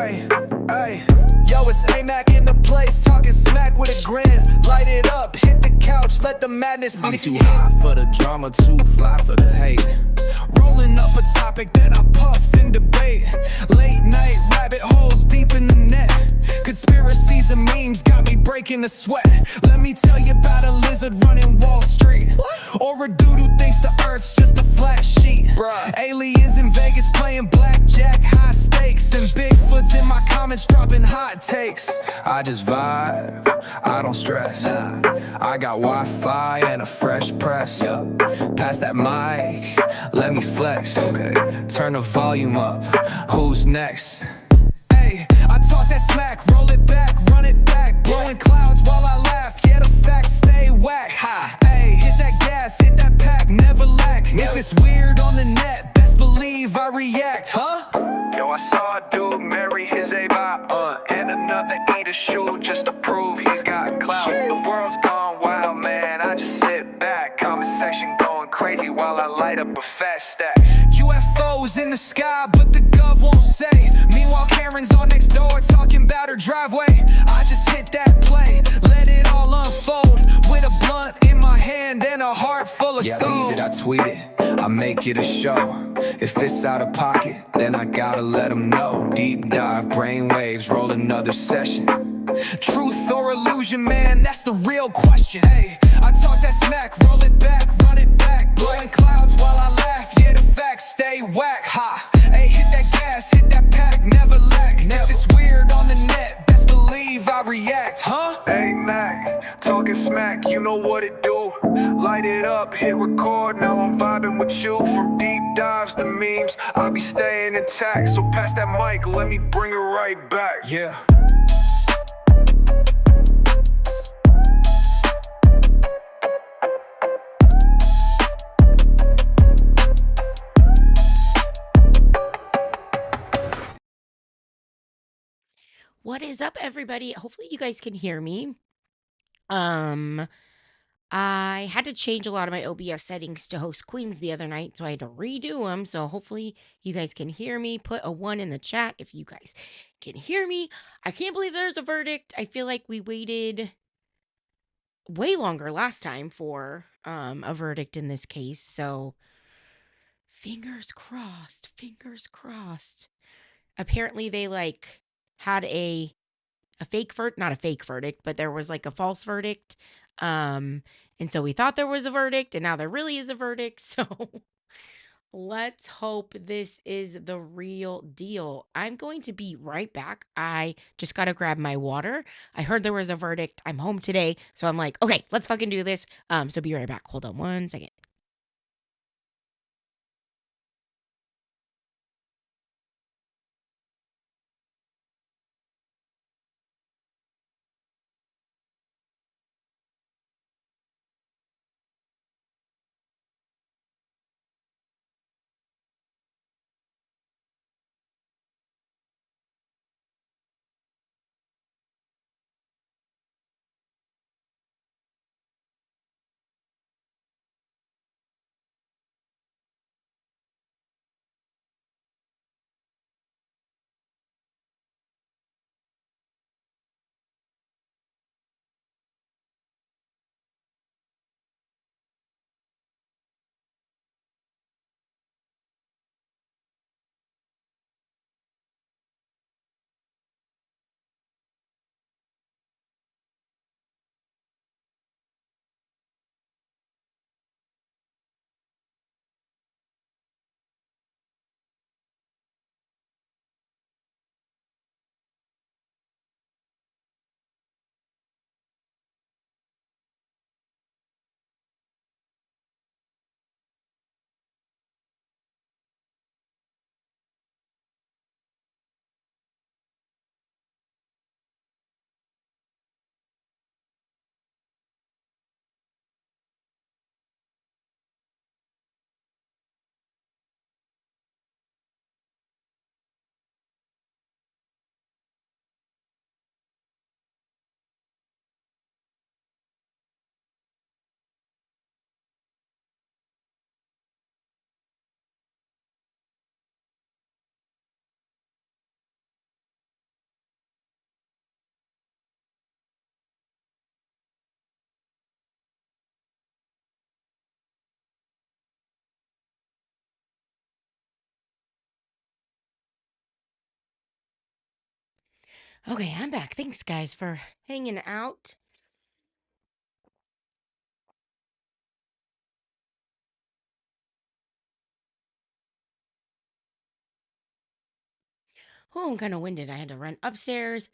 Ay, ay. Yo, it's AMAC in the place, talking smack with a grin. Light it up, hit the couch, let the madness I'm begin. too hot for the drama, too fly for the hate. Rolling up a topic that I puff and debate. Late night rabbit holes deep in the net. Conspiracies and memes got me breaking a sweat. Let me tell you about a lizard running Wall Street. Or a dude who thinks the earth's just a flat sheet. Bruh. Aliens in Vegas playing blackjack, high stakes. And Bigfoot's in my comments dropping hot takes. I just vibe, I don't stress. I got Wi-Fi and a fresh press. Pass that mic, let me flex. Turn the volume up, who's next? Hey, I talk that smack, roll it back, run it back. Blowing clouds while I laugh, yeah, the facts stay whack. Hey, hit that gas, hit that pack, never lack. If it's weird on the net, best believe I react, huh? Yo, I saw a dude marry his A-bot, and another eat a shoe just to prove he's got clout. The world's gone wild, man, I just sit back. Comment section going crazy while I light up a fat stack. UFOs in the sky, but the gov won't say. Meanwhile, Karen's on next door talking about her driveway. I just hit that play, let it all unfold. With a blunt in my hand and a heart full of soul. Yeah, I tweet it, I make it a show. If it's out of pocket, then I gotta let them know. Deep dive, brainwaves, roll another session. Truth or illusion, man, that's the real question. Hey, I talk that smack, roll it back, run it back. Blowing clouds while I laugh, yeah, the facts stay whack. Ha, hey, hit that gas, hit that pack, never lack. If it's weird on the net, best believe I react, huh? Hey, Mac, talking smack, you know what it do. Light it up, hit record, now I'm vibing with you. From deep dives to memes, I'll be staying intact. So pass that mic, let me bring it right back. Yeah. What is up, everybody? Hopefully you guys can hear me. I had to change a lot of my OBS settings to host queens the other night, so I had to redo them. So hopefully you guys can hear me. Put a 1 in the chat if you guys can hear me. I can't believe there's a verdict. I feel like we waited way longer last time for a verdict in this case. So fingers crossed, fingers crossed. Apparently they had a fake verdict, not a fake verdict, but there was like a false verdict. And so we thought there was a verdict, and now there really is a verdict. So let's hope this is the real deal. I'm going to be right back. I just got to grab my water. I heard there was a verdict. I'm home today. So I'm like, okay, let's fucking do this. So be right back. Hold on 1 second. Okay, I'm back. Thanks, guys, for hanging out. Oh, I'm kind of winded. I had to run upstairs.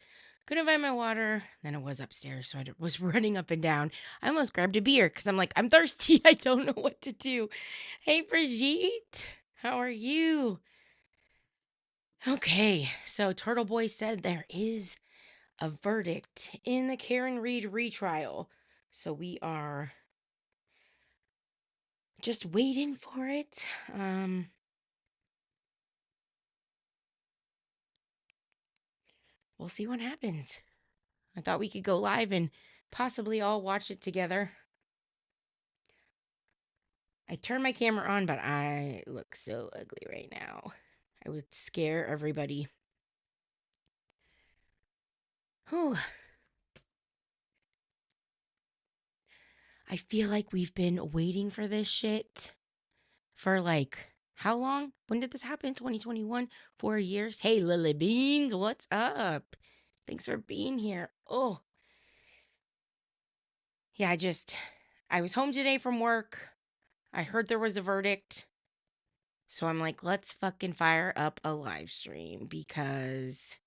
Couldn't find my water. Then it was upstairs, so was running up and down. I almost grabbed a beer because I'm like, I'm thirsty. I don't know what to do. Hey, Brigitte, how are you? Okay, so Turtle Boy said there is a verdict in the Karen Reed retrial. So we are just waiting for it. We'll see what happens. I thought we could go live and possibly all watch it together. I turned my camera on, but I look so ugly right now. I would scare everybody. Whew. I feel like we've been waiting for this shit for like how long? When did this happen? 2021? 4 years? Hey, Lily Beans, what's up? Thanks for being here. Oh, yeah, I was home today from work. I heard there was a verdict. So I'm like, let's fucking fire up a live stream because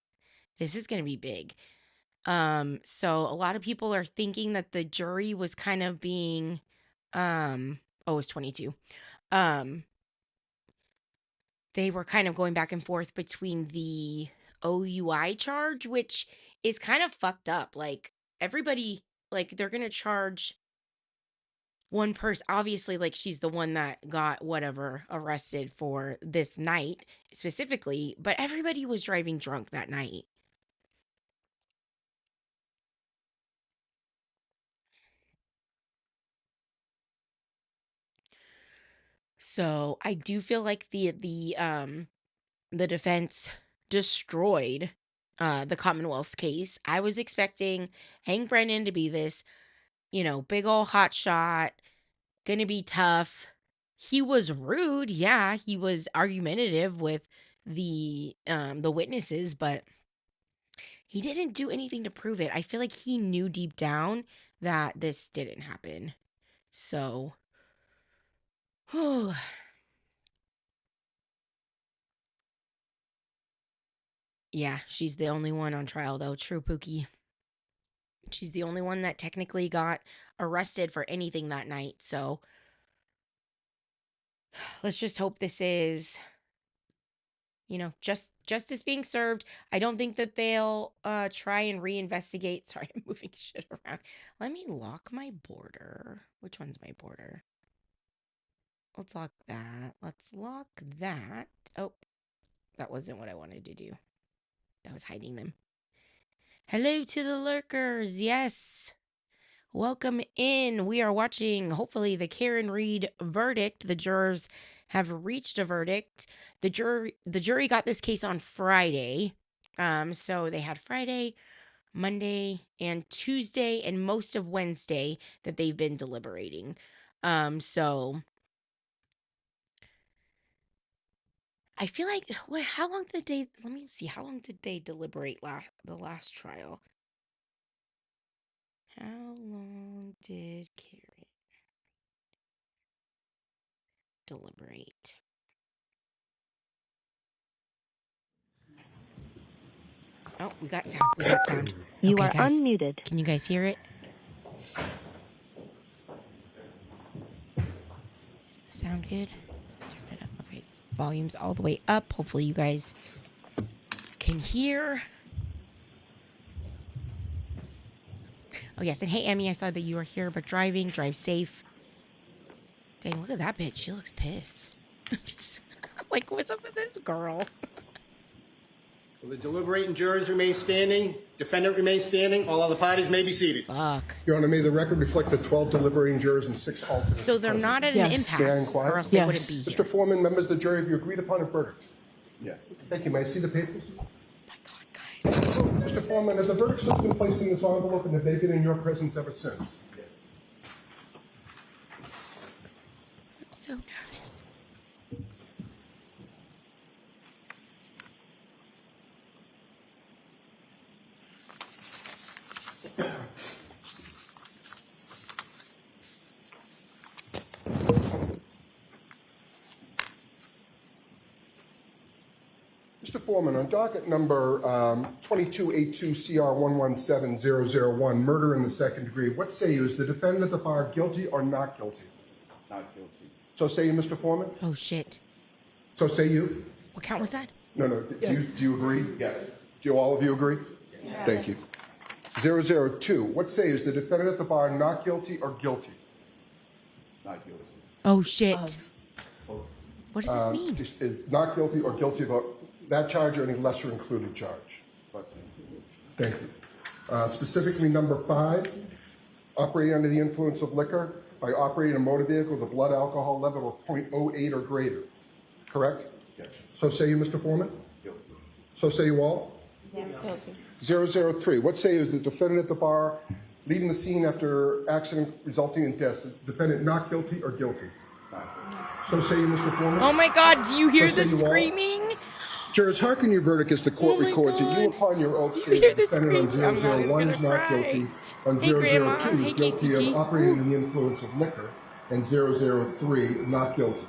this is going to be big. So a lot of people are thinking that the jury was kind of being, oh, it was 22. Um, they were kind of going back and forth between the OUI charge, which is kind of fucked up. Like everybody, like they're going to charge one person, obviously, like she's the one that got whatever arrested for this night specifically, but everybody was driving drunk that night. So I do feel like the defense destroyed the Commonwealth's case. I was expecting Hank Brennan to be this, big old hot shot, gonna be tough. He was rude, yeah, he was argumentative with the witnesses, but he didn't do anything to prove it. I feel like he knew deep down that this didn't happen. So, yeah, she's the only one on trial though. True, Pookie. She's the only one that technically got arrested for anything that night. So let's just hope this is, justice being served. I don't think that they'll try and reinvestigate. Sorry, I'm moving shit around. Let me lock my border. Which one's my border? Let's lock that. Let's lock that. Oh, that wasn't what I wanted to do. That was hiding them. Hello to the lurkers. Yes. Welcome in. We are watching, hopefully, the Karen Reed verdict. The jurors have reached a verdict. The jury got this case on Friday. So they had Friday, Monday, and Tuesday, and most of Wednesday that they've been deliberating. So I feel like, wait, how long did they? Let me see. How long did they deliberate the last trial? How long did Karen deliberate? Oh, we got sound. We got sound. You Okay, are guys. unmuted. Can you guys hear it? Is the sound good? Turn it up. Okay, volume's all the way up. Hopefully you guys can hear. Oh, yes. And hey, Emmy, I saw that you were here, but drive safe. Dang, look at that bitch. She looks pissed. Like, what's up with this girl? Will the deliberating jurors remain standing? Defendant remains standing. All other parties may be seated. Fuck. Your Honor, may the record reflect the 12 deliberating jurors and 6 alternates. So they're not at an Yes. May I impasse, inquire? or else they Yes. wouldn't be here. Mr. Foreman, members of the jury, have you agreed upon a verdict? Yes. Thank you. May I see the papers? Oh my God, guys. Mr. Foreman, has the verdict slip been placed in this envelope and have they been in your presence ever since? I'm so nervous. Foreman, on docket number 2282CR117001, murder in the second degree, what say you? Is the defendant at the bar guilty or not guilty? Not guilty. So say you, Mr. Foreman? Oh shit. So say you? What count was that? No. Do you agree? Yes. Do all of you agree? Yes. Thank you. 002, what say you? Is the defendant at the bar not guilty or guilty? Not guilty. Oh shit. What does this mean? Is not guilty or guilty of that charge or any lesser included charge? Thank you. Specifically, number 5, operating under the influence of liquor by operating a motor vehicle with a blood alcohol level of 0.08 or greater. Correct? Yes. So say you, Mr. Foreman? Guilty. So say you all? Yes. 003, what say you? Is the defendant at the bar leaving the scene after accident resulting in death? Is the defendant not guilty or guilty? Not guilty. So say you, Mr. Foreman? Oh my god, do you hear So the say you all? screaming? Jurors, hearken your verdict as the court Oh my records it. You God. upon your oath You say hear the the defendant on screaming? I'm not even 001 is gonna not cry. guilty, on Hey, Grandma. 002 is Hey, guilty KCG. of operating under the influence of liquor, and 003 not guilty.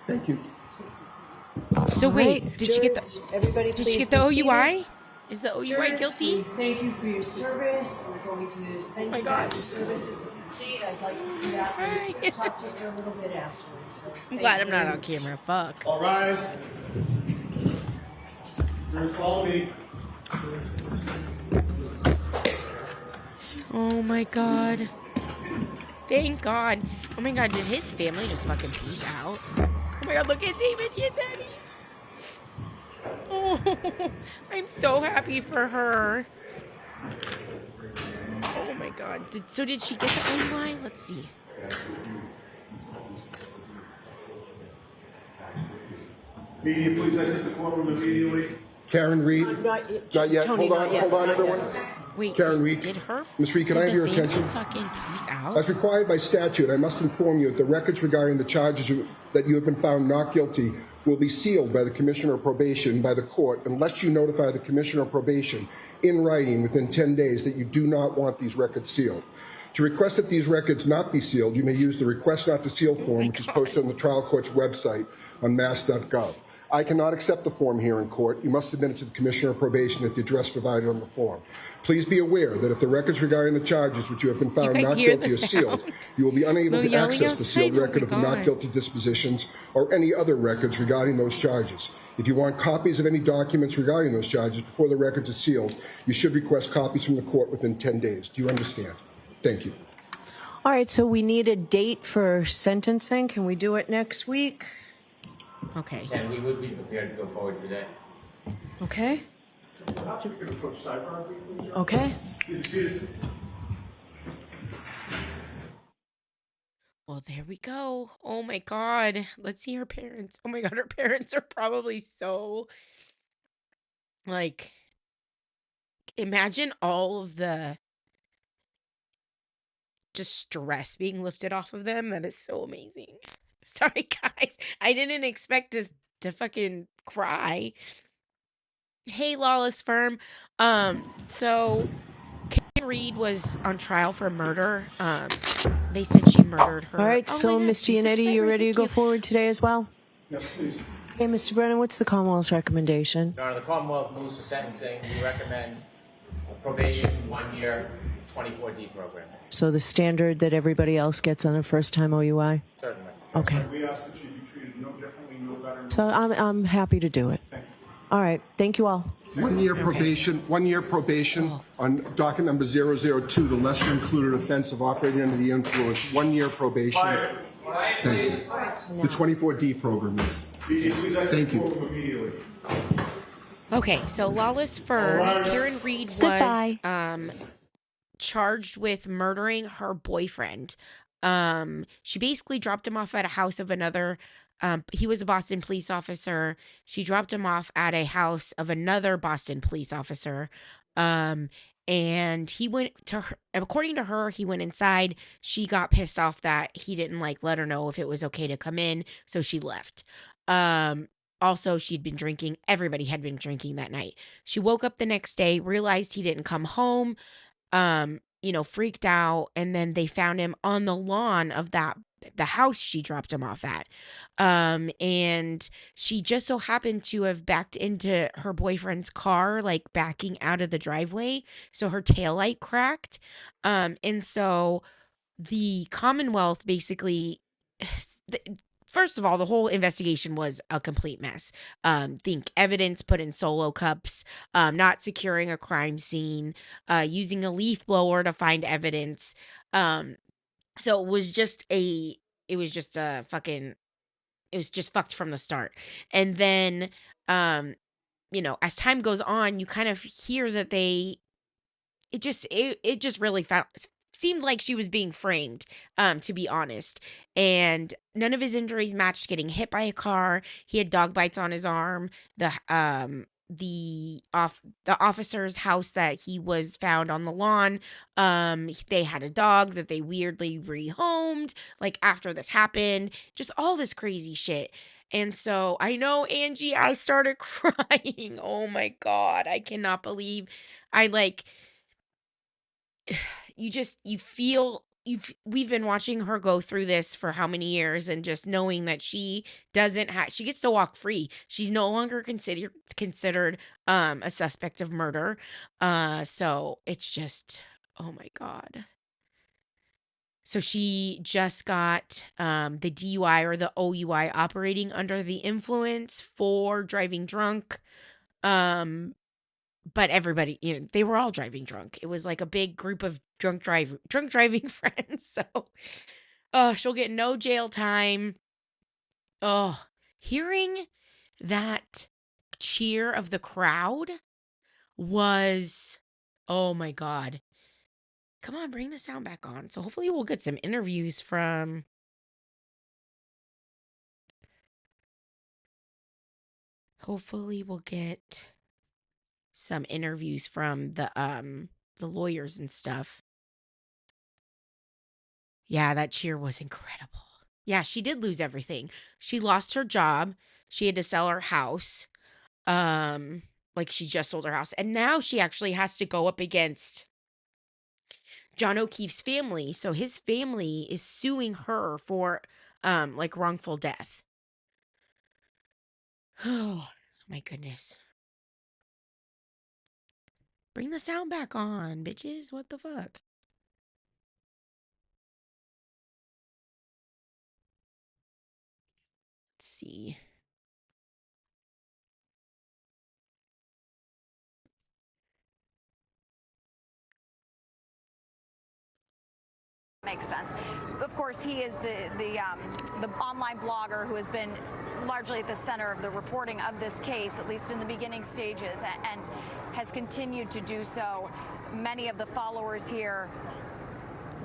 Thank you. So wait, Right, did she get the jurors, everybody did she please get the be seated. OUI? Is the OUI Jurors, guilty? we thank you for your service. We're going to send my you God. back. Your service is complete. I'd like to come back Hi. and talk to you for a little bit afterwards. So I'm thank glad I'm you. not on camera. Fuck. All rise. Jurors, follow me. Oh my god. Thank God. Oh my god, did his family just fucking peace out? Oh my god, look at David and Daddy. Oh, I'm so happy for her. Oh my god. Did she get the OUI? Let's see. Media, please exit the courtroom immediately. Karen Reed? Not yet. Not yet. Tony, Hold not on, yet. hold on, Not everyone. yet. Wait, Karen Reed. did her? Ms. Reed, can I did have your the family attention? fucking peace out? As required by statute, I must inform you that the records regarding the charges that you have been found not guilty will be sealed by the Commissioner of Probation by the court unless you notify the Commissioner of Probation in writing within 10 days that you do not want these records sealed. To request that these records not be sealed, you may use the Request Not to Seal form, which is posted on the trial court's website on mass.gov. I cannot accept the form here in court. You must submit it to the Commissioner of Probation at the address provided on the form. Please be aware that if the records regarding the charges which you have been found guys not hear guilty the are sealed, sound? you will be unable No to yelling access the sealed outside? Oh record my of the not God. guilty dispositions or any other records regarding those charges. If you want copies of any documents regarding those charges before the records are sealed, you should request copies from the court within 10 days. Do you understand? Thank you. All right, so we need a date for sentencing. Can we do it next week? Okay. And we would be prepared to go forward today. Okay. Okay. Well, there we go. Oh my god. Let's see her parents. Oh my god, her parents are probably so like imagine all of the just stress being lifted off of them. That is so amazing. Sorry guys. I didn't expect to fucking cry. Hey Lawless Firm. So Karen Reed was on trial for murder. They said she murdered her. All right, Oh so my God, Ms. she's Giannetti, you subscriber, ready to thank go you. forward today as well? Yes, please. Okay, Mr. Brennan, what's the Commonwealth's recommendation? Your Honor, the Commonwealth moves for sentencing. We recommend a probation 1 year 24D program. So the standard that everybody else gets on their first time OUI? Certainly. Okay. We ask that you be treated no differently, no better. So I'm happy to do it. All right, thank you all. 1 year probation, 1 year probation on docket number 002, the lesser included offense of operating under the influence. 1 year probation. Thank you. The 24D program is. Media, please exit Thank the you. courtroom immediately. Okay, so Lawless Firm, Alright. Karen Reed was Goodbye. charged with murdering her boyfriend. She basically dropped him off at a house of another. He was a Boston police officer. She dropped him off at a house of another Boston police officer. And he went to her, according to her, he went inside. She got pissed off that he didn't let her know if it was okay to come in, so she left. Also, she'd been drinking. Everybody had been drinking that night. She woke up the next day, realized he didn't come home. freaked out, and then they found him on the lawn of the house she dropped him off at. And she just so happened to have backed into her boyfriend's car, like backing out of the driveway. So her taillight cracked. And so the Commonwealth basically, first of all, the whole investigation was a complete mess. Think evidence put in solo cups, not securing a crime scene, using a leaf blower to find evidence. So it was just fucked from the start. And then, as time goes on, you kind of hear that it just really seemed like she was being framed, to be honest. And none of his injuries matched getting hit by a car. He had dog bites on his arm. The officer's house that he was found on the lawn, they had a dog that they weirdly rehomed, like, after this happened. Just all this crazy shit. And so I know, Angie, I started crying. Oh my God. I cannot believe we've been watching her go through this for how many years, and just knowing that she gets to walk free. She's no longer considered a suspect of murder. So it's just, oh my God. So she just got the DUI or the OUI, operating under the influence, for driving drunk. But everybody, they were all driving drunk. It was like a big group of drunk driving friends. So, she'll get no jail time. Oh, hearing that cheer of the crowd was, oh my God. Come on, bring the sound back on. So hopefully we'll get some interviews from. Hopefully we'll get some interviews from the lawyers and stuff. Yeah, that cheer was incredible. Yeah, she did lose everything. She lost her job. She had to sell her house. Like, she just sold her house. And now she actually has to go up against John O'Keefe's family. So his family is suing her for like, wrongful death. Oh my goodness. Bring the sound back on, bitches. What the fuck? Let's see. Makes sense. Of course, he is the online blogger who has been largely at the center of the reporting of this case, at least in the beginning stages, and has continued to do so. Many of the followers here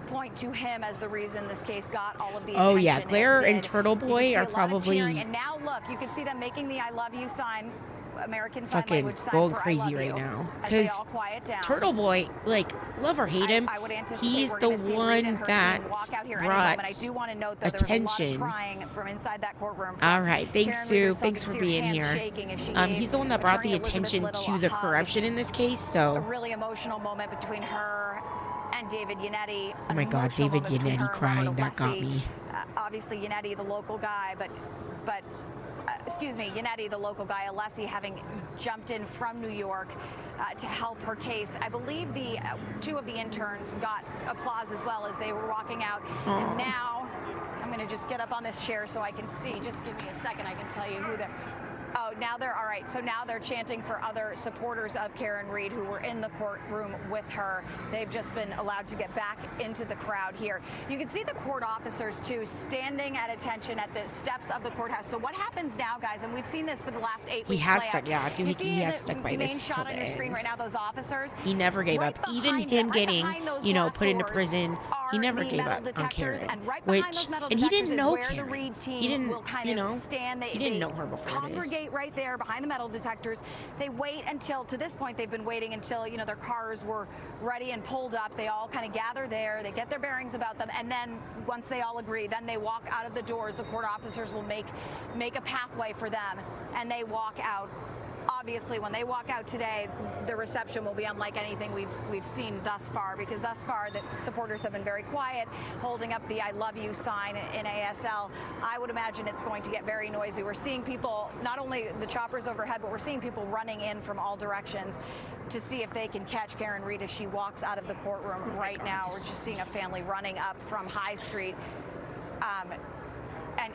point to him as the reason this case got all of the attention. Oh yeah, Claire and Turtle Boy are probably, and now look, you can see them making the "I love you" sign, American Sign fucking Language sign gold for crazy "I love right you," now. as they Because all quiet down. Turtle Boy, like, love or hate him, I would anticipate he's we're the gonna see Reed one and her that team walk out here any brought moment. I do want to note that there was a lot of attention. crying from inside that courtroom. All right, thanks, Karen Reed Sue. herself, Thanks you for can see her being hands here. shaking as she He's gave the one that brought the Attorney Elizabeth attention Little to a the hug. corruption in this case. A So, really emotional moment between her and David Yannetti. oh my God, David Yannetti crying, that got me. Obviously, Yannetti, the local guy, but excuse me, Yannetti, the local guy, Alessi, having jumped in from New York to help her case. I believe the two of the interns got applause as well as they were walking out. And now, I'm going to just get up on this chair so I can see. Just give me a second, I can tell you who they're. Oh, now they're all right. So now they're chanting for other supporters of Karen Reed who were in the courtroom with her. They've just been allowed to get back into the crowd here. You can see the court officers, too, standing at attention at the steps of the courthouse. So what happens now, guys, and we've seen this for the last 8 weeks. He has play to, out. yeah, dude, You see he has the stuck by main this shot till on the your screen end. right now, those officers. He never gave Right up. Even behind him them, getting, right behind those put into glass prison, doors he never are the gave metal up on detectors, Karen. and right behind Which, those metal and he detectors didn't is know where the Karen. Reed team He didn't, will kind of stand. he didn't know her before this. Congregate right there behind the metal detectors. They wait until, to this point, they've been waiting until, their cars were ready and pulled up. They all kind of gather there. They get their bearings about them. And then once they all agree, then they walk out of the doors. The court officers will make a pathway for them. And they walk out obviously, when they walk out today, the reception will be unlike anything we've seen thus far, because thus far the supporters have been very quiet, holding up the "I love you" sign in ASL. I would imagine it's going to get very noisy. We're seeing people, not only the choppers overhead, but we're seeing people running in from all directions to see if they can catch Karen Read as she walks out of the courtroom right now. We're just seeing a family running up from High Street.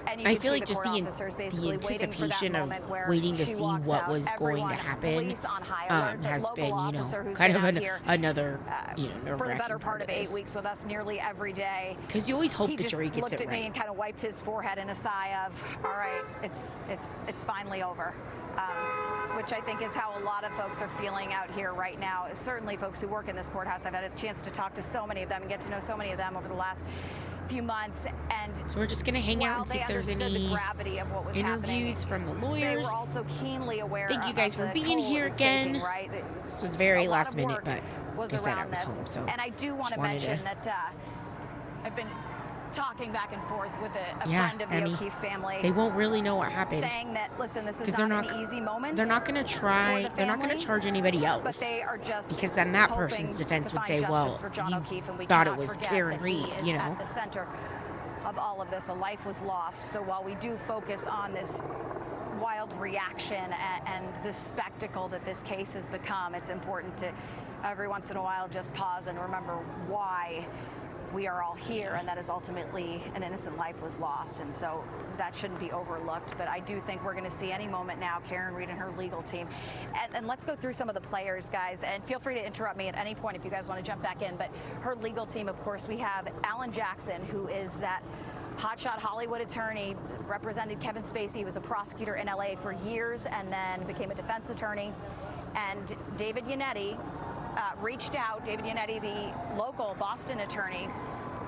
And you I can feel see like the just court the officers basically anticipation waiting of for that moment where waiting to she see walks what out. was going to Everyone, happen police on high alert, the has local been, officer who's kind been of out here, another, for the nerve-wracking better part of 8 this. weeks with us nearly every day. Because you always hope He the just jury gets looked it at me right. and kind of wiped his forehead in a sigh of, all right, it's finally over. Which I think is how a lot of folks are feeling out here right now. Certainly folks who work in this courthouse. I've had a chance to talk to so many of them and get to know so many of them over the last few months, and So we're just going to hang out and see if there's any the gravity of what was interviews happening, from the they lawyers. were also keenly aware Thank you guys of for the being toll here it was again. taking, right? This was very A lot last of minute, work but was like I said, I around was this. home, so And I do want just to wanted mention to- that I've been talking back and forth with a Yeah, friend of the Emmy, O'Keefe family, they won't really know what happened. saying that, listen, this is Because they're not not an easy moment. They're not going to try. for the They're not going to family, charge anybody but else. they are just Because then that hoping person's defense to would find say, justice well, for John you O'Keefe, and we thought it cannot was forget Karen that he Read, is you know. at the center of all of this. A life was lost. So while we do focus on this wild reaction and the spectacle that this case has become, it's important to every once in a while just pause and remember why we are all here, and that is ultimately an innocent life was lost, and so that shouldn't be overlooked. But I do think we're going to see any moment now Karen Read and her legal team. And let's go through some of the players, guys, and feel free to interrupt me at any point if you guys want to jump back in. But her legal team, of course, we have Alan Jackson, who is that hotshot Hollywood attorney, represented Kevin Spacey. He was a prosecutor in LA for years and then became a defense attorney. And David Yannetti reached out, David Yannetti, the local Boston attorney,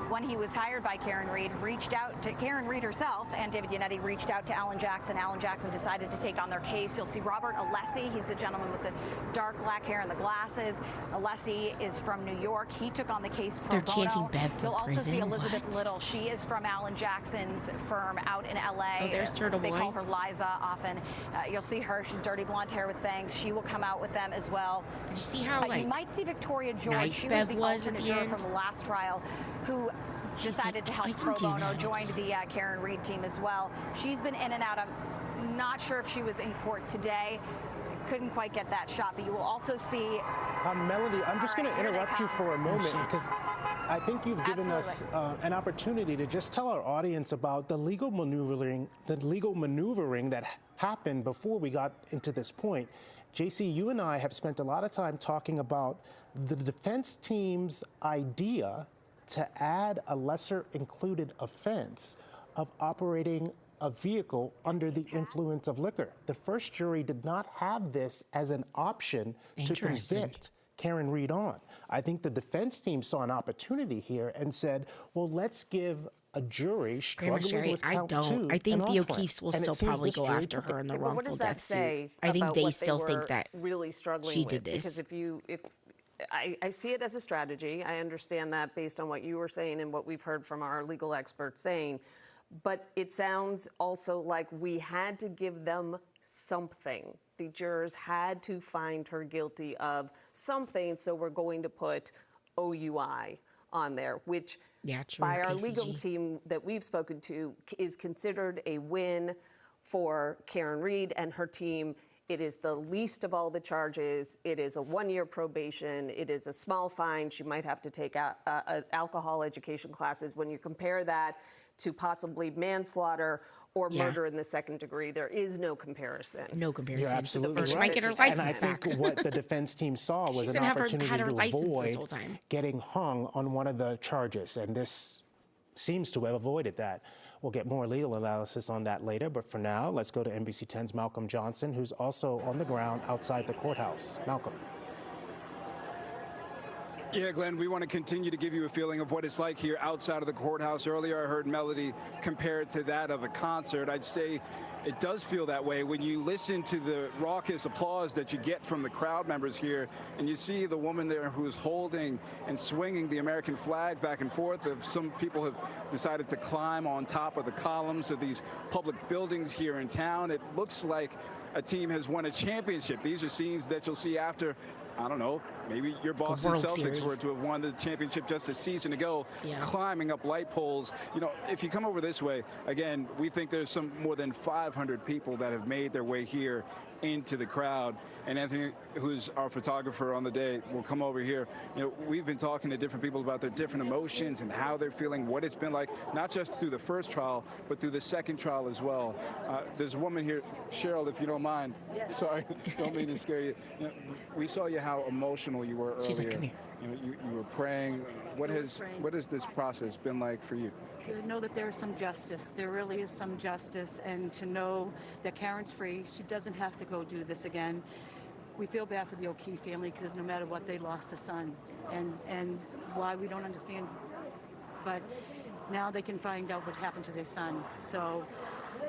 when he was hired by Karen Read, reached out to Karen Read herself, and David Yannetti reached out to Alan Jackson. Alan Jackson decided to take on their case. You'll see Robert Alessi. He's the gentleman with the dark black hair and the glasses. Alessi is from New York. He took on the case pro They're bono. chanting Bev for You'll also see prison? Elizabeth What? Little. She is from Alan Jackson's firm out in LA. Oh, there's Turtle They Boy. call her Liza often. You'll see her. She's dirty blonde hair with bangs. She will come out with them as well. Did you see how, You like, might see Victoria George. nice She Bev was the was at alternate the juror end? from the last trial, who She's decided like, to "I help can pro do bono, that." joined the Karen Read team as well. She's been in and out. I'm not sure if she was in court today. Couldn't quite get that shot, but you will also see. Melody, I'm just going to interrupt you for a moment because I think you've given us an opportunity to just tell our audience about the legal maneuvering that happened before we got into this point. JC, you and I have spent a lot of time talking about the defense team's idea to add a lesser included offense of operating a vehicle under the influence of liquor. The first jury did not have this as an option to Interesting. convict Karen Read on. I think the defense team saw an opportunity here and said, well, let's give a jury struggling with count two I think an the off-ramp. O'Keefes will And it still seems probably this go jury after took it. her in the Yeah, but what wrongful does that death say suit. I think about they what still were think that really struggling she with? did this. Because if I see it as a strategy, I understand that based on what you were saying and what we've heard from our legal experts saying, but it sounds also like we had to give them something. The jurors had to find her guilty of something, so we're going to put OUI on there, which by our legal team that we've spoken to is considered a win for Karen Read and her team. It is the least of all the charges. It is a 1-year probation. It is a small fine. She might have to take alcohol education classes. When you compare that to possibly manslaughter or murder in the second degree, there is no comparison. No comparison. You're absolutely right. She might get her license and I think back. what the defense team saw was She's an gonna have opportunity had her to license this avoid whole time. getting hung on one of the charges, and this seems to have avoided that. We'll get more legal analysis on that later, but for now, let's go to NBC 10's Malcolm Johnson, who's also on the ground outside the courthouse. Malcolm. Yeah, Glenn, we want to continue to give you a feeling of what it's like here outside of the courthouse. Earlier, I heard Melody compare it to that of a concert. I'd say it does feel that way when you listen to the raucous applause that you get from the crowd members here, and you see the woman there who's holding and swinging the American flag back and forth. Some people have decided to climb on top of the columns of these public buildings here in town. It looks like a team has won a championship. These are scenes that you'll see after, I don't know, maybe your Boston World Celtics Series. were to have won the championship just a season ago, climbing up light poles. You know, if you come over this way, again, we think there's some more than 500 people that have made their way here into the crowd. And Anthony, who's our photographer on the day, will come over here. You know, we've been talking to different people about their different emotions and how they're feeling, what it's been like, not just through the first trial, but through the second trial as well. There's a woman here, Cheryl, if you don't mind. Sorry, don't mean to scare you. You know, we saw you how emotional you were earlier. She's like, come here. You know, you were praying. What has this process been like for you? To know that there is some justice. There really is some justice, and to know that Karen's free. She doesn't have to go do this again. We feel bad for the O'Keefe family because no matter what, they lost a son, and why we don't understand. But now they can find out what happened to their son. So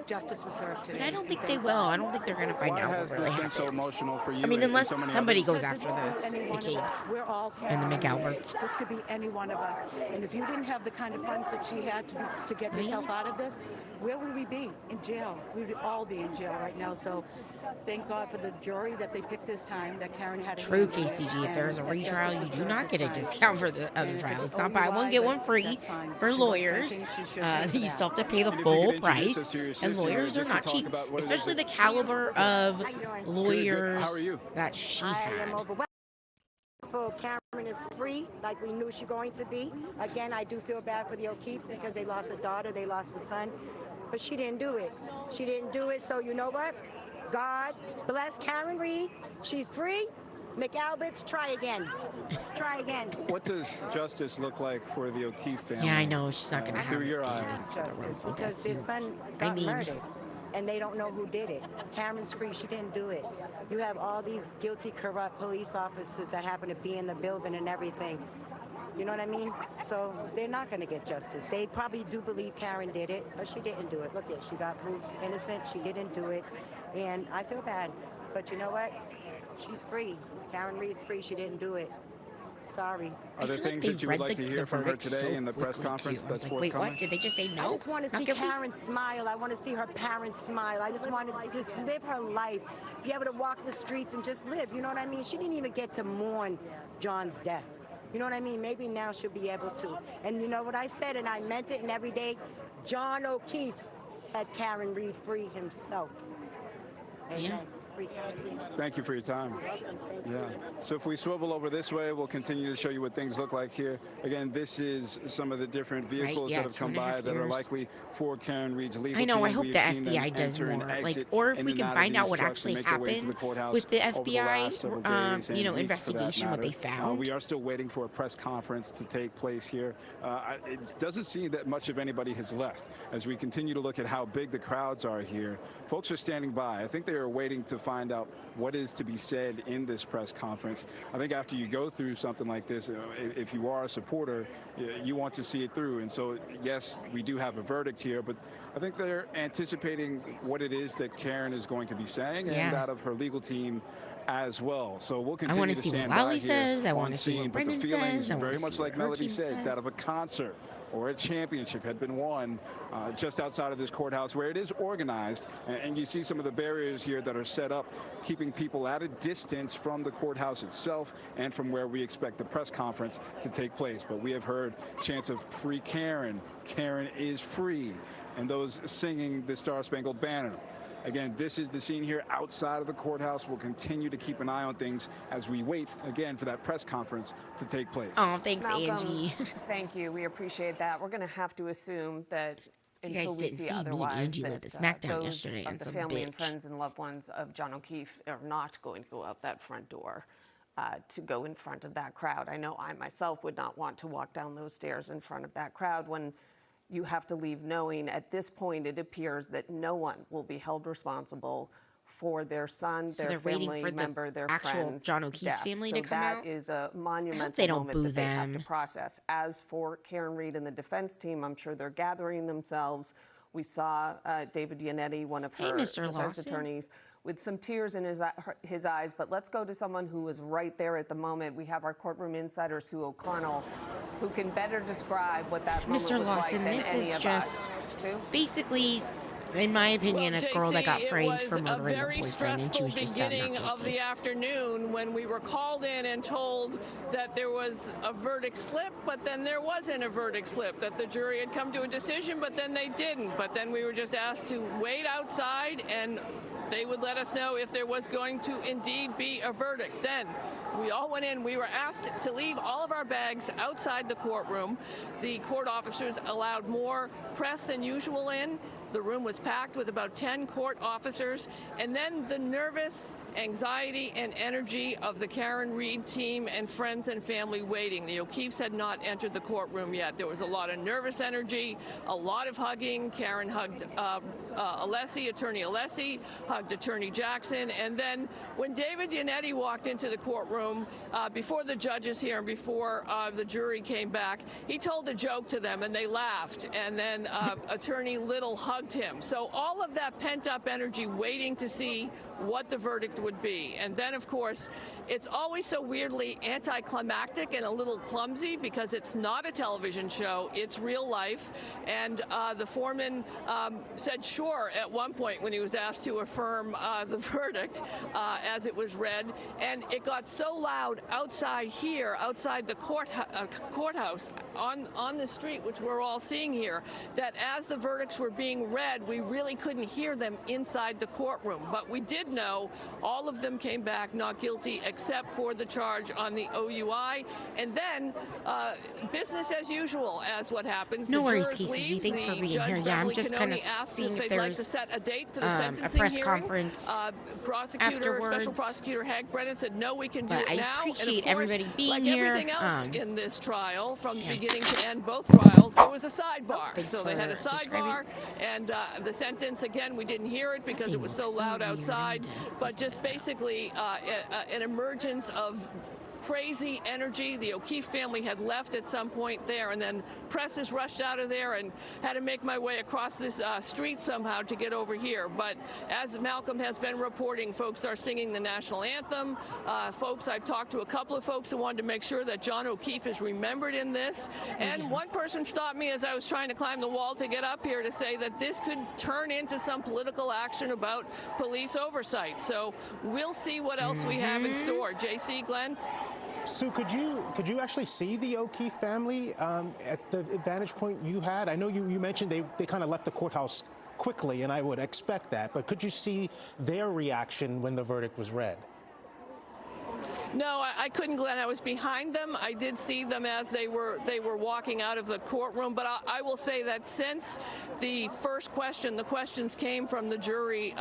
justice was served today. But I don't think they will. I don't think they're going to find out what really Why has this been so happened. emotional for you? I mean, and unless so many somebody others? goes after the Cabes We're all and the Karen. McAlberts. This could be any one of us. And if you didn't have the kind of funds that she had to get yourself out of this, where would we be? In jail. We would all be in jail right now. So thank God for the jury that they picked this time, that Karen had a True, hand in it, KCG. If and there's a that retrial, justice you was do served not this get a time. discount for the And other if trial. it's It's not buy one, OUI, get one but free that's fine. for She knows lawyers. something, she should pay for You that. still have to pay the And if you full could introduce us price, to your and sister, lawyers are just to not talk cheap, about what it is especially the that- caliber of Good. lawyers How are you? that she I had. am overwhelmed. Cameron is free, like we knew she was going to be. Again, I do feel bad for the O'Keefes because they lost a daughter, they lost a son, but she didn't do it. She didn't do it, so you know what? God bless Karen Reed. She's free. McAlberts, try again. Try again. What does justice look like for the O'Keefe family? Yeah, I know. She's not going to have Through your eyes. Justice, because their son got murdered, and they don't know who did it. Karen's free. She didn't do it. You have all these guilty, corrupt police officers that happen to be in the building and everything. You know what I mean? So they're not going to get justice. They probably do believe Karen did it, but she didn't do it. Look at, she got proved innocent. She didn't do it, and I feel bad. But you know what? She's free. Karen Reed's free. She didn't do it. Sorry. Are there things that you would like to hear from her today in the press conference that's Wait, forthcoming? what? Did they just say no? I just want to Not see guilty? Karen smile. I want to see her parents smile. I just want to just live her life, be able to walk the streets and just live. You know what I mean? She didn't even get to mourn John's death. You know what I mean? Maybe now she'll be able to. And you know what I said, and I meant it, and every day, John O'Keefe said Karen Reed free himself. Amen. Yeah. Free Karen Reed. Thank you for your time. Yeah. So if we swivel over this way, we'll continue to show you what things look like here. Again, this is some of the different vehicles yeah, that have come 2.5 by that are years. likely for Karen Reed's legal I know. team. I hope We've the seen them FBI does enter and more, like, exit or if in we and can out of find out these what trucks and actually make their way to happened the courthouse with the over the last several FBI, days and you know, weeks, for that investigation, what they matter. found. We are still waiting for a press conference to take place here. It doesn't seem that much of anybody has left. As we continue to look at how big the crowds are here, folks are standing by. I think they are waiting to find out what is to be said in this press conference. I think after you go through something like this, if you are a supporter, you want to see it through. And so, yes, we do have a verdict here, but I think they're anticipating what it is that Karen is going to be saying and that of her legal team as well. So we'll continue wanna to see what stand by Lally here says. I on wanna see what scene, but the Brendan feelings, says. I wanna very see much what like her Melody team said, says. that of a concert or a championship had been won just outside of this courthouse where it is organized. And you see some of the barriers here that are set up, keeping people at a distance from the courthouse itself and from where we expect the press conference to take place. But we have heard chants of free Karen, Karen is free, and those singing the Star Spangled Banner. Again, this is the scene here outside of the courthouse. We'll continue to keep an eye on things as we wait, again, for that press conference to take place. Oh, thanks, Malcolm, Angie. Thank you. We appreciate that. We're going to have to assume that You guys until we didn't see see me and otherwise, Angie live that the SmackDown those yesterday, of and the some family and bitch. friends and loved ones of John O'Keefe are not going to go out that front door to go in front of that crowd. I know I myself would not want to walk down those stairs in front of that crowd when you have to leave knowing at this point it appears that no one will be held responsible for their son, So their they're waiting family for the member, their actual friend's John O'Keefe's death. family So to come out? that is a monumental they don't moment boo that they have to them. process. As for Karen Reed and the defense team, I'm sure they're gathering themselves. We saw David Yannetti, one of Hey, her Mr. defense Lawson. attorneys, with some tears in his eyes. But let's go to someone who was right there at the moment. We have our courtroom insider, Sue O'Connell, who can better describe what that moment Mr. was Lawson, like than this any is of us. just Sue? basically, in my opinion, a girl that got framed for It was a murdering her very boyfriend, and she was stressful just found not beginning of guilty. the afternoon when we were called in and told that there was a verdict slip, but then there wasn't a verdict slip, that the jury had come to a decision, but then they didn't. But then we were just asked to wait outside, and they would let us know if there was going to indeed be a verdict. Then we all went in. We were asked to leave all of our bags outside the courtroom. The court officers allowed more press than usual in. The room was packed with about 10 court officers. And then the nervous anxiety and energy of the Karen Reed team and friends and family waiting. The O'Keefes had not entered the courtroom yet. There was a lot of nervous energy, a lot of hugging. Karen hugged Attorney Alessi, hugged Attorney Jackson. And then when David Yannetti walked into the courtroom before the judges here and before the jury came back, he told a joke to them and they laughed. And then Attorney Little hugged him. So all of that pent-up energy waiting to see what the verdict would be. And then, of course, it's always so weirdly anticlimactic and a little clumsy because it's not a television show, it's real life. And the foreman said sure at one point when he was asked to affirm the verdict as it was read. And it got so loud outside here, outside the courthouse, on the street, which we're all seeing here, that as the verdicts were being read, we really couldn't hear them inside the courtroom. But we did know all of them came back not guilty except for the charge on the OUI. And then business as usual as what happens. No The worries, jurors Casey. leave. Thanks for The being Judge here. Yeah, I'm Beverly just Cannoni kind of asks seeing if if they'd like to there's set a date for the a sentencing press hearing. conference Prosecutor, afterwards. Special Prosecutor Hank Brennan said no, we can do But it I now. appreciate and of course, everybody being like here. everything else in this trial, from beginning to end, both trials, there was a sidebar. Thanks So they had a for sidebar, subscribing. and the sentence, again, we didn't hear it because it was so loud outside, but just basically an emergence of crazy energy. The O'Keefe family had left at some point there, and then presses rushed out of there and had to make my way across this street somehow to get over here. But as Malcolm has been reporting, folks are singing the national anthem. Folks, I've talked to a couple of folks who wanted to make sure that John O'Keefe is remembered in this. And one person stopped me as I was trying to climb the wall to get up here to say that this could turn into some political action about police oversight. So we'll see what else we have in store. JC, Glenn? Sue, could you actually see the O'Keefe family at the vantage point you had? I know you mentioned they kind of left the courthouse quickly, and I would expect that, but could you see their reaction when the verdict was read? No, I couldn't, Glenn. I was behind them. I did see them as they were walking out of the courtroom. But I will say that since the first question, the questions came from the jury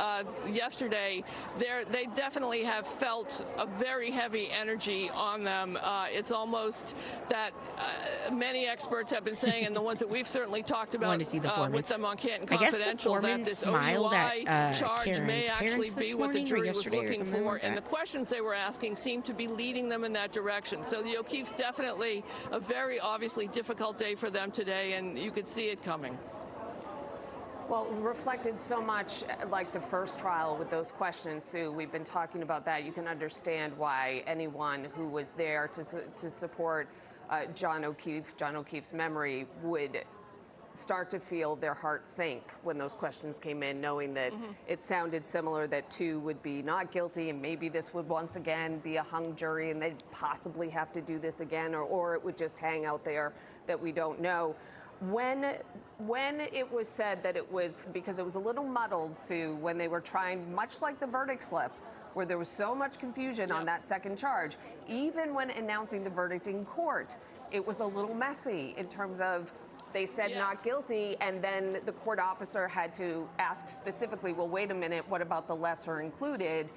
yesterday, they definitely have felt a very heavy energy on them. It's almost that many experts have been saying, and the ones that we've certainly talked about with them on Canton Confidential, that this OUI charge may actually be what the jury was looking for. And the questions they were asking seemed to be leading them in that direction. So the O'Keefe's definitely a very obviously difficult day for them today, and you could see it coming. Well, reflected so much like the first trial with those questions, Sue. We've been talking about that. You can understand why anyone who was there to support John O'Keefe's memory would start to feel their heart sink when those questions came in, knowing that it sounded similar, that two would be not guilty and maybe this would once again be a hung jury and they'd possibly have to do this again, or it would just hang out there, that we don't know. When it was said that it was, because it was a little muddled, Sue, when they were trying, much like the verdict slip, where there was so much confusion on that second charge, even when announcing the verdict in court, it was a little messy in terms of they said not guilty, and then the court officer had to ask specifically, well, wait a minute, what about the lesser included?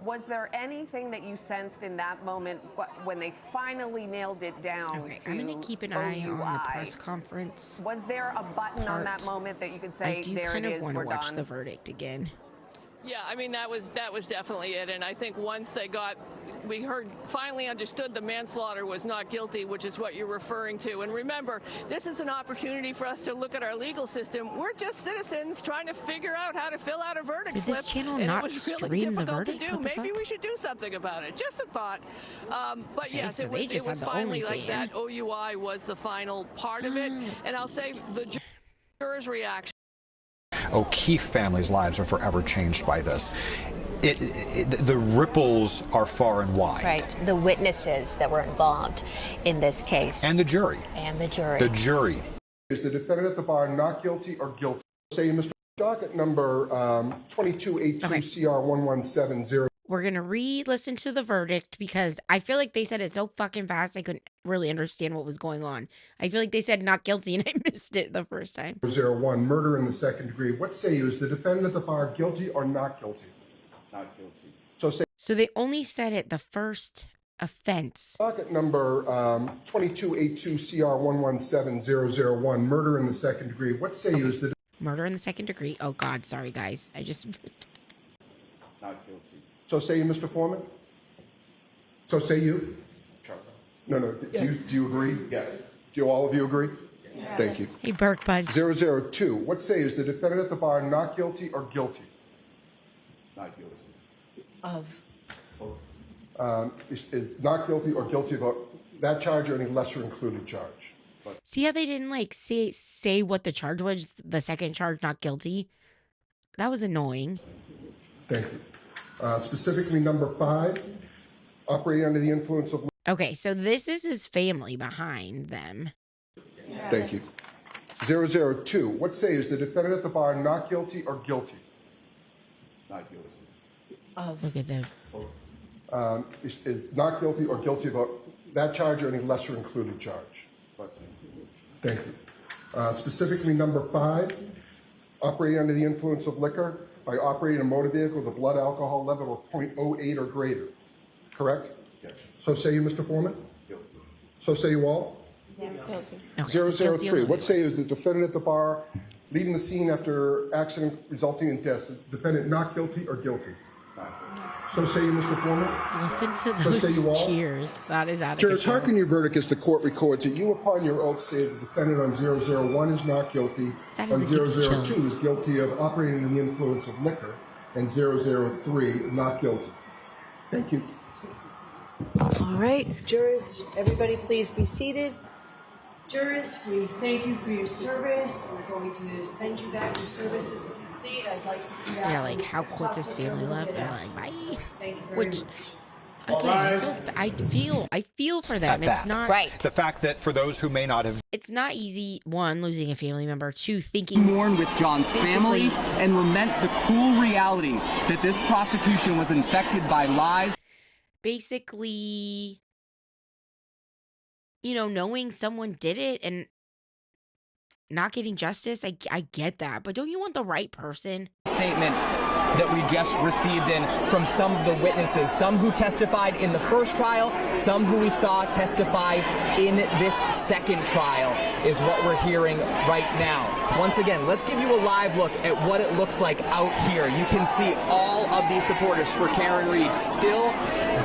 Was there anything that you sensed in that moment when they finally nailed it down to I'm going to keep an eye on the OUI? press conference. Was there a button on that moment that you could say, there it is, we're done? I do kind of want to watch the verdict again. Yeah, I mean, that was definitely it. And I think once we finally understood the manslaughter was not guilty, which is what you're referring to. And remember, this is an opportunity for us to look at our legal system. We're just citizens trying to figure out how to fill out a verdict slip. Did this channel and not it was really stream the difficult verdict? to do. What the Maybe fuck? we should do something about it. Just a thought. But Okay, yes, so it they was just had the finally only like fan. that. OUI was the final part of it. And I'll say the jurors' reaction. O'Keefe family's lives are forever changed by this. The ripples are far and wide. Right. The witnesses that were involved in this case. And the jury. And the jury. The jury. Is the defendant at the bar not guilty or guilty? Say, Mr. Docket number 2282 CR 1170. We're going to re-listen to the verdict because I feel like they said it so fucking fast I couldn't really understand what was going on. I feel like they said not guilty and I missed it the first time. 01, murder in the second degree. What say you? Is the defendant at the bar guilty or not guilty? Not guilty. So they only said it the first offense. Docket number 2282 CR 117001, murder in the second degree. What say you? Is the Murder in the second degree. Oh, God. Sorry, guys. I just... Not guilty. So say you, Mr. Foreman? So say you? No. Do you agree? Yes. Do all of you agree? Yes. Thank you. Hey, Burke Budge. 002. What say you? Is the defendant at the bar not guilty or guilty? Not guilty. Is not guilty or guilty of that charge or any lesser included charge? See how they didn't like say what the charge was? The second charge, not guilty. That was annoying. Thank you. Specifically number 5, operating under the influence of... Okay, so this is his family behind them. Thank you. 002. What say is the defendant at the bar not guilty or guilty? Not guilty. Look at them. Is not guilty or guilty of that charge or any lesser included charge? Thank you. Specifically number 5, operating under the influence of liquor by operating a motor vehicle with a blood alcohol level of 0.08 or greater. Correct? Yes. So say you, Mr. Foreman? Guilty. So say you all? Yes. Okay, so 003. What say is the defendant at the bar leaving the scene after accident resulting in death? Is the defendant not guilty or guilty? So say you, Mr. Foreman? Listen to So say those you all? cheers. That is out of Jurors, control. hearken your verdict as the court records that you, upon your oath, say the defendant on 001 is not guilty, That on doesn't give me 002 chills. is guilty of operating under the influence of liquor, and 003 not guilty. Thank you. All right, jurors, everybody please be seated. Jurors, we thank you for your service. We're going to send you back. Your service is complete. I'd like to do that. Yeah, like how quick this family left. They're like, bye. Thank you very Which, much. again, I feel for them. It's not Right. The fact that for those who may not have... It's not easy. 1, losing a family member. 2, thinking mourn with John's family and lament the cruel reality that this prosecution was infected by lies. basically, knowing someone did it and not getting justice. I get that, but don't you want the right person? Statement that we just received in from some of the witnesses, some who testified in the first trial, some who we saw testify in this second trial is what we're hearing right now. Once again, let's give you a live look at what it looks like out here. You can see all of these supporters for Karen Read still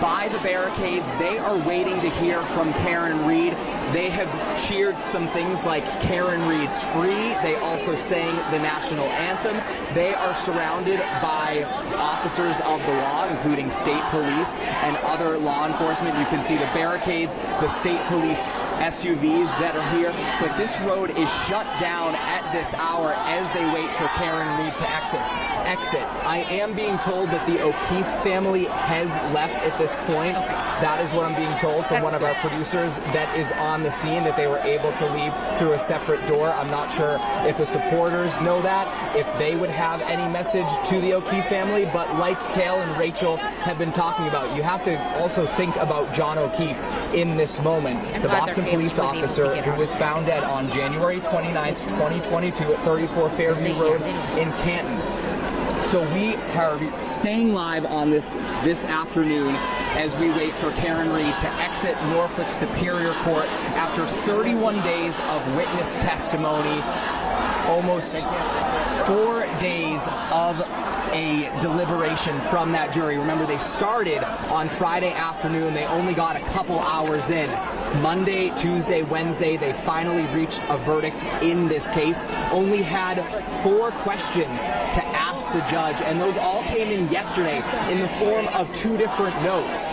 by the barricades. They are waiting to hear from Karen Read. They have cheered some things like Karen Read's free. They also sang the national anthem. They are surrounded by officers of the law, including state police and other law enforcement. You can see the barricades, the state police SUVs that are here. But this road is shut down at this hour as they wait for Karen Read to exit. I am being told that the O'Keefe family has left at this point. That is what I'm being told from one of our producers that is on the scene, that they were able to leave through a separate door. I'm not sure if the supporters know that, if they would have any message to the O'Keefe family, but like Kale and Rachel have been talking about, you have to also think about John O'Keefe in this moment. The Boston police officer who was found dead on January 29th, 2022 at 34 Fairview Road in Canton. So we are staying live on this afternoon as we wait for Karen Read to exit Norfolk Superior Court after 31 days of witness testimony. almost 4 days of a deliberation from that jury. Remember, they started on Friday afternoon. They only got a couple hours in. Monday, Tuesday, Wednesday, they finally reached a verdict in this case. Only had 4 questions to ask the judge, and those all came in yesterday in the form of 2 different notes.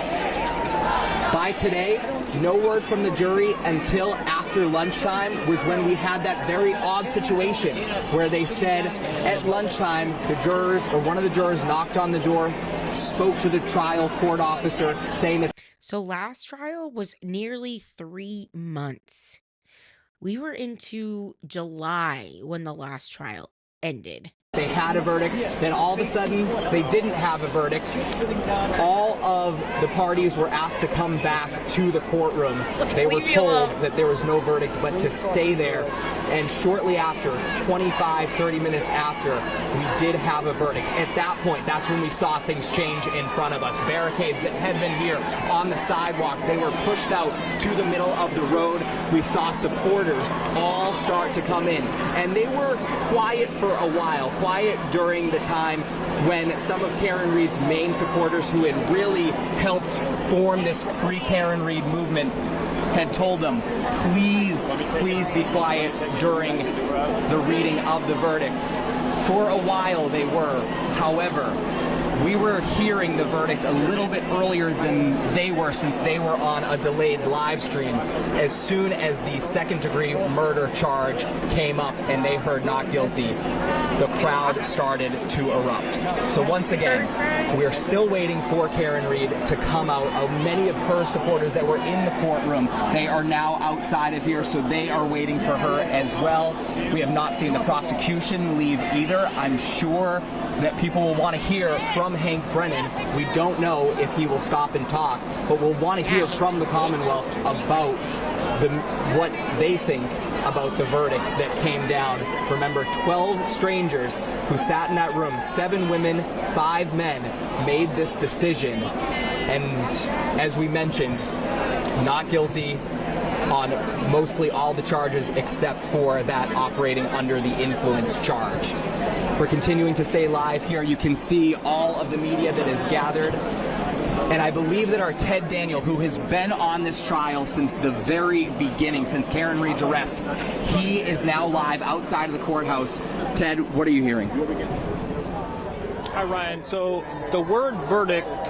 By today, no word from the jury until after lunchtime was when we had that very odd situation where they said at lunchtime the jurors, or one of the jurors, knocked on the door, spoke to the trial court officer saying that. So last trial was nearly 3 months. We were into July when the last trial ended. They had a verdict, then all of a sudden they didn't have a verdict. All of the parties were asked to come back to the courtroom. They were told that there was no verdict, but to stay there. And shortly after, 25-30 minutes after, we did have a verdict. At that point, that's when we saw things change in front of us. Barricades that had been here on the sidewalk, they were pushed out to the middle of the road. We saw supporters all start to come in, and they were quiet for a while. Quiet during the time when some of Karen Read's main supporters, who had really helped form this Free Karen Read movement, had told them, please be quiet during the reading of the verdict. For a while they were. However, we were hearing the verdict a little bit earlier than they were, since they were on a delayed live stream. As soon as the second-degree murder charge came up and they heard not guilty, the crowd started to erupt. So once again, we're still waiting for Karen Read to come out. Many of her supporters that were in the courtroom, they are now outside of here, so they are waiting for her as well. We have not seen the prosecution leave either. I'm sure that people will want to hear from Hank Brennan. We don't know if he will stop and talk, but we'll want to hear from the Commonwealth about what they think about the verdict that came down. Remember, 12 strangers who sat in that room, 7 women, 5 men, made this decision. And as we mentioned, not guilty on mostly all the charges except for that operating under the influence charge. We're continuing to stay live here. You can see all of the media that is gathered. And I believe that our Ted Daniel, who has been on this trial since the very beginning, since Karen Read's arrest, he is now live outside of the courthouse. Ted, what are you hearing? Hi, Ryan. So the word verdict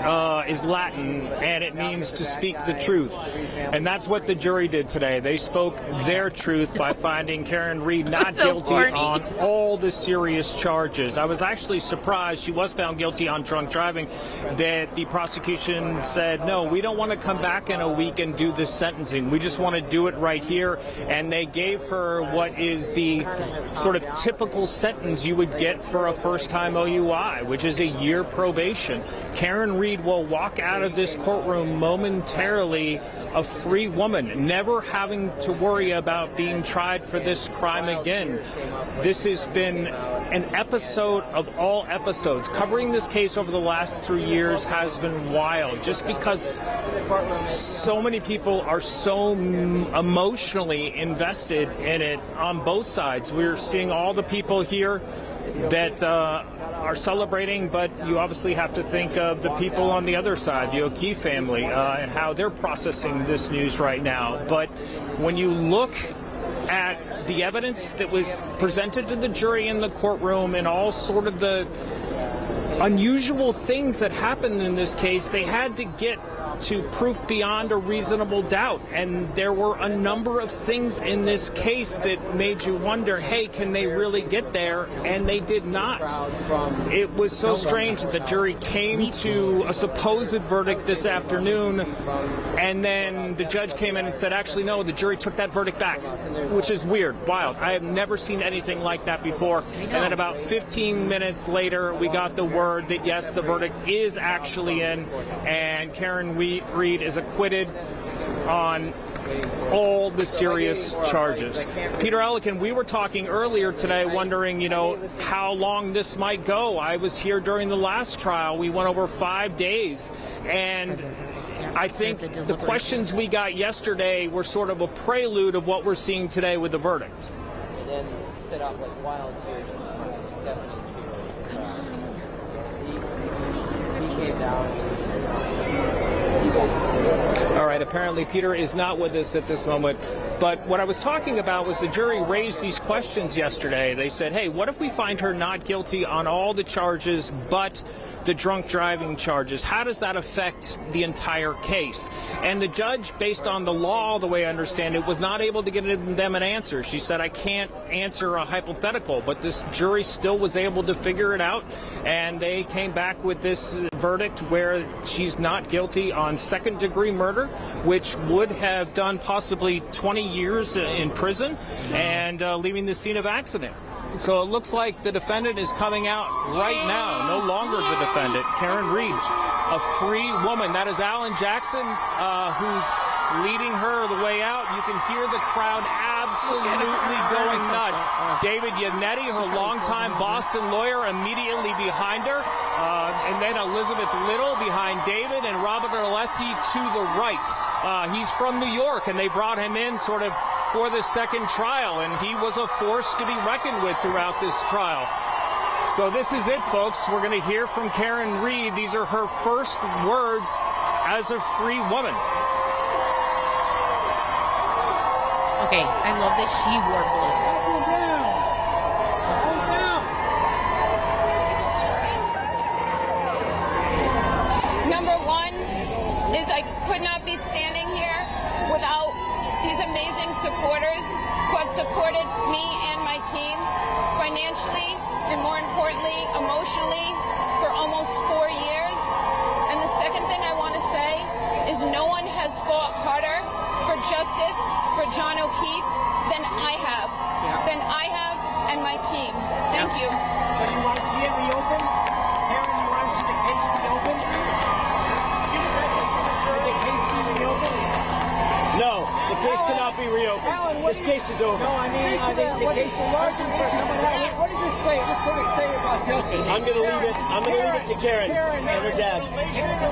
is Latin, and it means to speak the truth. And that's what the jury did today. They spoke their truth by finding Karen Read not guilty on all the serious charges. I was actually surprised she was found guilty on drunk driving, that the prosecution said, no, we don't want to come back in a week and do this sentencing. We just want to do it right here. And they gave her what is the sort of typical sentence you would get for a first-time OUI, which is a year probation. Karen Read will walk out of this courtroom momentarily a free woman, never having to worry about being tried for this crime again. This has been an episode of all episodes. Covering this case over the last 3 years has been wild, just because so many people are so emotionally invested in it on both sides. We're seeing all the people here that are celebrating, but you obviously have to think of the people on the other side, the O'Keefe family, and how they're processing this news right now. But when you look at the evidence that was presented to the jury in the courtroom and all sort of the unusual things that happened in this case, they had to get to proof beyond a reasonable doubt. And there were a number of things in this case that made you wonder, hey, can they really get there? And they did not. It was so strange that the jury came to a supposed verdict this afternoon, and then the judge came in and said, actually, no, the jury took that verdict back, which is weird, wild. I have never seen anything like that before. And then about 15 minutes later, we got the word that, yes, the verdict is actually in, and Karen Read is acquitted on all the serious charges. Peter Ellikin, we were talking earlier today wondering, how long this might go. I was here during the last trial. We went over 5 days. And I think the questions we got yesterday were sort of a prelude of what we're seeing today with the verdict. set off like wild cheers. Definitely cheers. Come on. He came down. All right, apparently Peter is not with us at this moment, but what I was talking about was the jury raised these questions yesterday. They said, hey, what if we find her not guilty on all the charges but the drunk driving charges? How does that affect the entire case? And the judge, based on the law, the way I understand it, was not able to get them an answer. She said, I can't answer a hypothetical, but this jury still was able to figure it out, and they came back with this verdict where she's not guilty on second-degree murder, which would have done possibly 20 years in prison and leaving the scene of accident. So it looks like the defendant is coming out right now. No longer the defendant. Karen Reed, a free woman. That is Alan Jackson, who's leading her the way out. You can hear the crowd absolutely going nuts. David Yannetti, her longtime Boston lawyer, immediately behind her. And then Elizabeth Little behind David, and Robert Alessi to the right. He's from New York, and they brought him in sort of for the second trial, and he was a force to be reckoned with throughout this trial. So this is it, folks. We're going to hear from Karen Reed. These are her first words as a free woman. Okay, I love that she wore blue. Number one is I could not be standing here without these amazing supporters who have supported me and my team financially and, more importantly, emotionally for almost 4 years. And the second thing I want to say is no one has fought harder for justice for John O'Keefe than I have. And my team. Thank you. So you want to see it reopened? Karen, you want to see the case reopened? Should the case be reopened? No, the case cannot be reopened. Alan, this case is over. No, I mean, the case is larger for someone else. What does this say? What does it say about justice? I'm going to leave it. I'm going to leave it to Karen and her dad.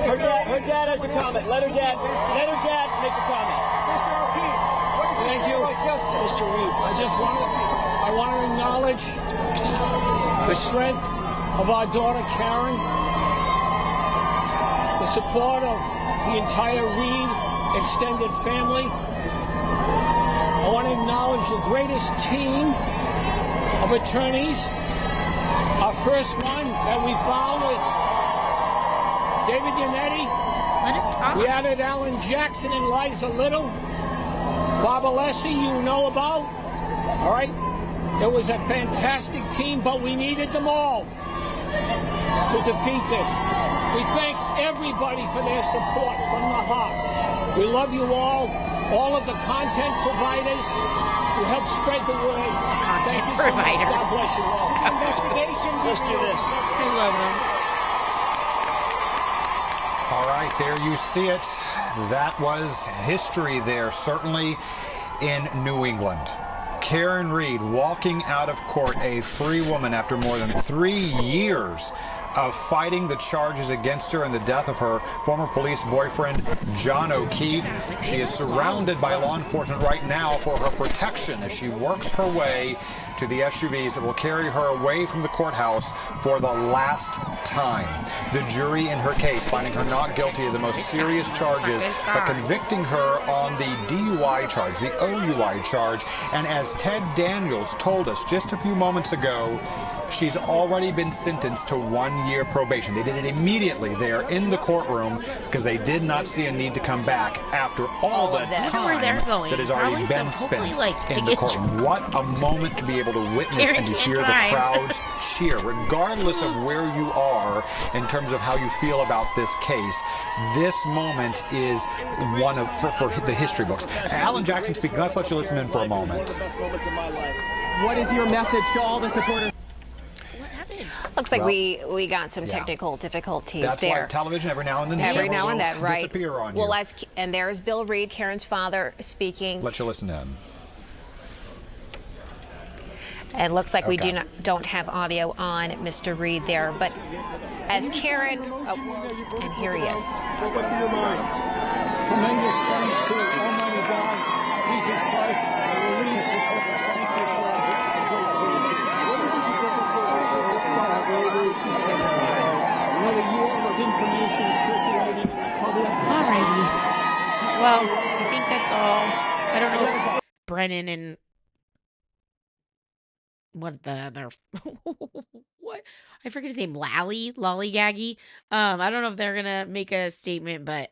Her dad has a comment. Let her dad make a comment. Mr. O'Keefe, what does it say about justice? Mr. Reed, I want to acknowledge the strength of our daughter Karen, the support of the entire Reed extended family. I want to acknowledge the greatest team of attorneys. Our first one that we found was David Yannetti. We added Alan Jackson and Liza Little. Bob Alessi, you know about. All right? It was a fantastic team, but we needed them all to defeat this. We thank everybody for their support from the heart. We love you all of the content providers who help spread the word. Thank you so much. God bless you all. Investigation. Let's do this. I love them. All right, there you see it. That was history there, certainly in New England. Karen Reed walking out of court, a free woman after more than 3 years of fighting the charges against her and the death of her former police boyfriend, John O'Keefe. She is surrounded by law enforcement right now for her protection as she works her way to the SUVs that will carry her away from the courthouse for the last time. The jury in her case finding her not guilty of the most serious charges, but convicting her on the DUI charge, the OUI charge. And as Ted Daniels told us just a few moments ago, she's already been sentenced to 1 year probation. They did it immediately there in the courtroom because they did not see a need to come back after all the time that has already been spent in the courtroom. What a moment to be able to witness and to hear the crowds cheer, regardless of where you are in terms of how you feel about this case. This moment is one of for the history books. Alan Jackson speaking. Let's let you listen in for a moment. What is your message to all the supporters? Looks like we got some technical difficulties That's there. Live television every now and then. Every now and then, right? Disappear on well, you. and there's Bill Reed, Karen's father, speaking. Let you listen in. And it looks like we don't have audio on Mr. Reed there, but as Karen, and here he is. Tremendous thanks to Almighty God, Jesus Christ, and we thank you for a great Brennan and what the other what? I forget his name. Lollygaggy. I don't know if they're gonna make a statement, but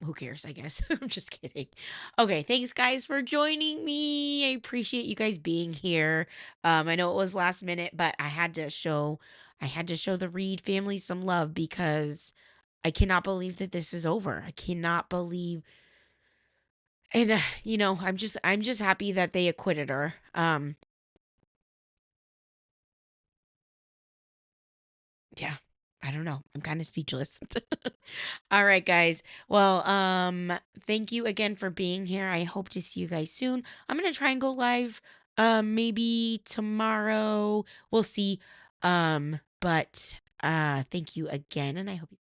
who cares, I guess. I'm just kidding. Okay, thanks guys for joining me. I appreciate you guys being here. I know it was last minute, but I had to show the Reed family some love because I cannot believe that this is over. I cannot believe and I'm just happy that they acquitted her. Yeah. I don't know. I'm kind of speechless. All right, guys. Well, thank you again for being here. I hope to see you guys soon. I'm gonna try and go live maybe tomorrow. We'll see. But thank you again, and I hope you